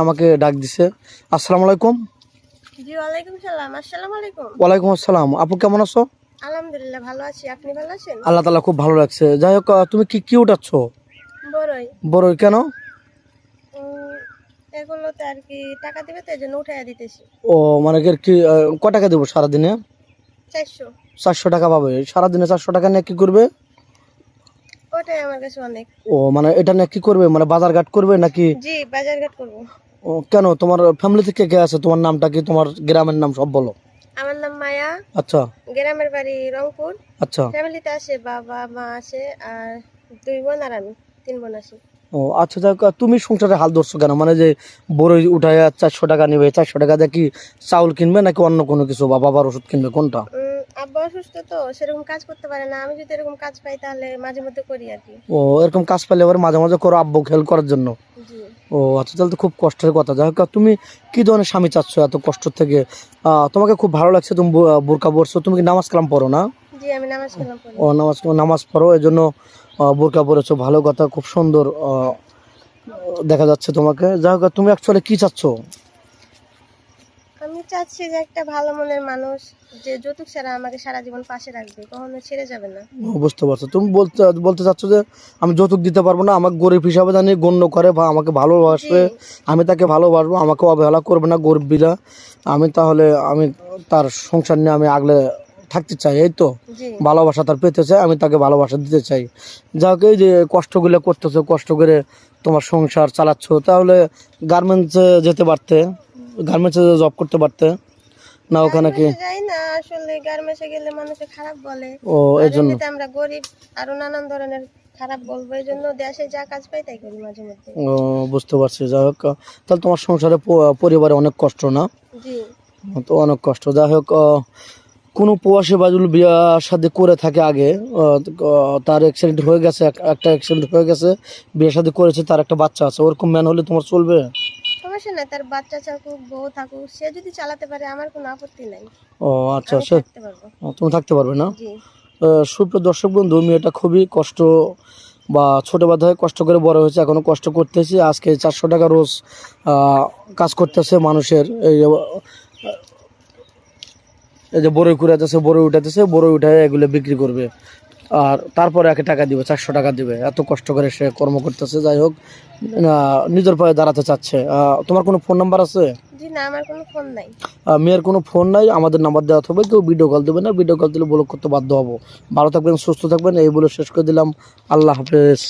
আমাকে ডাক দিছে। আসসালামু আলাইকুম। জি ওয়ালাইকুম সালাম। আসসালামু আলাইকুম। ওয়ালাইকুম আসসালাম। আপু কেমন আছো? আলহামদুলিল্লাহ ভালো আছি, আপনি ভালো আছেন? আল্লাহ তাআলা খুব ভালো লাগছে। যাই হোক, তুমি কি উঠাচ্ছ? বড়ই। বড়ই কেন? এগুলোতে আর কি টাকা দিবে তো এজন্য উঠাইয়া দিতেছি। ও মানে কি কয় টাকা দেবো সারাদিনে? 400। 400 টাকা পাবে সারাদিনে? 400 টাকা নিয়ে কি করবে? ওটাই আমার কাছে অনেক। ও মানে এটা নিয়ে কি করবে, মানে বাজার ঘাট করবে নাকি? জি বাজারঘাট করব। ও কেন, তোমার ফ্যামিলিতে কে কে আছে? তোমার নামটা কি, তোমার গ্রামের নাম সব বলো। আমার নাম মায়া। আচ্ছা গ্রামের বাড়ি রংপুর। আচ্ছা। ফ্যামিলিতে আছে বাবা মা আছে আর 2 বোন আর আমি 3 বোন আছি। ও আচ্ছা, যাই হোক, তুমি সংসারে হাল ধরছো কেন? মানে যে বড়ই উঠায় 400 টাকা নেবে, 400 টাকা দিয়ে কি চাউল কিনবে নাকি অন্য কোনো কিছু, বা বাবার ওষুধ কিনবে, কোনটা? আব্বা অসুস্থ তো সেরকম কাজ করতে পারে না, আমি যদি এরকম কাজ পাই তাহলে মাঝে মধ্যে করি আর কি। ও এরকম কাজ পেলে এবার মাঝে মাঝে করো আব্বু হেল্প করার জন্য? জি। ও আচ্ছা, তাহলে তো খুব কষ্টের কথা। যাই হোক, তুমি কি ধরনের স্বামী চাচ্ছ এত কষ্ট থেকে? তোমাকে খুব ভালো লাগছে, তুমি বোরকা পরছো, তুমি কি নামাজ কালাম পড়ো না? জি আমি নামাজ কালাম পড়ি। ও নামাজ পড়ো, এই জন্য বোরকা পরেছো, ভালো কথা, খুব সুন্দর দেখা যাচ্ছে তোমাকে। যাই হোক, তুমি অ্যাকচুয়ালি কি চাচ্ছ? আমি চাচ্ছি যে একটা ভালো মনের মানুষ, যে যৌতুক ছাড়া আমাকে সারা জীবন পাশে রাখবে, কখনো ছেড়ে যাবে না। বুঝতে পারছো, তুমি বলতে বলতে চাচ্ছ যে আমি যৌতুক দিতে পারবো না, আমাকে গরিব হিসাবে জানি গণ্য করে বা আমাকে ভালোবাসবে, আমি তাকে ভালোবাসবো, আমাকে অবহেলা করবে না গরিব বিরা, আমি তার সংসার নিয়ে আমি আগলে থাকতে চাই, এই তো? জি ভালোবাসা তার পেতে চাই, আমি তাকে ভালোবাসা দিতে চাই। যা হোক, এই যে কষ্টগুলো করতেছো, কষ্ট করে তোমার সংসার চালাচ্ছ, তাহলে গার্মেন্টসে যেতে পারতে, গার্মেন্টসে জব করতে পারতে না? ওখানে কি গার্মেন্টসে যাই না, আসলে গার্মেন্টসে গেলে মানুষে খারাপ বলে। ও আর এই জন্য? এমনিতে আমরা গরিব, আরো নানান ধরনের খারাপ বলবো, এই জন্য দেশে যা কাজ পাই তাই করি মাঝে মধ্যে। ও বুঝতে পারছি। যাই হোক, তাহলে তোমার সংসারে পরিবারে অনেক কষ্ট না? জি তো অনেক কষ্ট। যাই হোক, কোনো প্রবাসী বাজুল বিয়া শাদী করে থাকে আগে, তার অ্যাক্সিডেন্ট হয়ে গেছে, একটা অ্যাক্সিডেন্ট হয়ে গেছে, বিয়ে শাদী করেছে, তার একটা বাচ্চা আছে, ওরকম ম্যান হলে তোমার চলবে? সমস্যা নাই, তার বাচ্চা থাকুক বউ থাকুক, সে যদি চালাতে পারে আমার কোনো আপত্তি নাই। ও আচ্ছা, আমি থাকতে পারবো। তুমি থাকতে পারবে না? জি সুপ্রিয় দর্শক বন্ধু, মেয়েটা খুবই কষ্ট বা ছোট বাধায় কষ্ট করে বড় হয়েছে, এখনো কষ্ট করতেছে। আজকে 400 টাকা রোজ কাজ করতেছে মানুষের। এই যে বড়ই কুড়াইতেছে, বড়ই উঠাতেছে, বড়ই উঠায় এগুলো বিক্রি করবে, আর তারপরে একে টাকা দিবে, 400 টাকা দিবে। এত কষ্ট করে সে কর্ম করতেছে। যাই হোক, নিজের পায়ে দাঁড়াতে চাচ্ছে। তোমার কোনো ফোন নাম্বার আছে? জি না, আমার কোনো ফোন নাই। মেয়ের কোনো ফোন নাই, আমাদের নাম্বার দেওয়া হবে, কেউ ভিডিও কল দেবে না, ভিডিও কল দিলে ব্লক করতে বাধ্য হবো। ভালো থাকবেন, সুস্থ থাকবেন, এই বলে শেষ করে দিলাম। আল্লাহ হাফেজ।